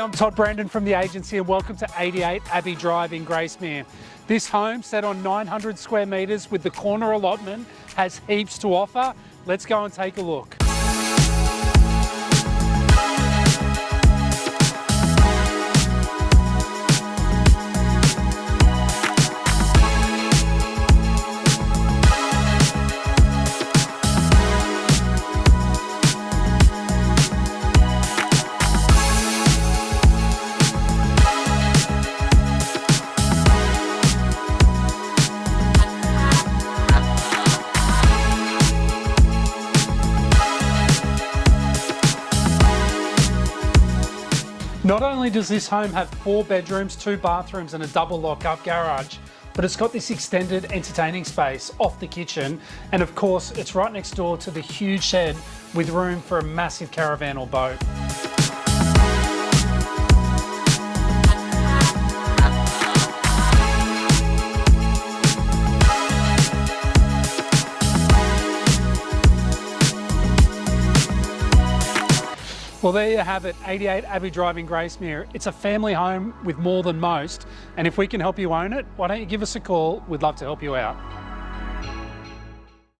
I'm Todd Brandon from the agency and welcome to 88 Abbey Drive in Gracemere. This home, set on 900 square metres with the corner allotment, has heaps to offer. Let's go and take a look. Not only does this home have 4 bedrooms, 2 bathrooms and a double lock-up garage, but it's got this extended entertaining space off the kitchen, and of course it's right next door to the huge shed with room for a massive caravan or boat. Well, there you have it, 88 Abbey Drive in Gracemere. It's a family home with more than most, and if we can help you own it, why don't you give us a call? We'd love to help you out.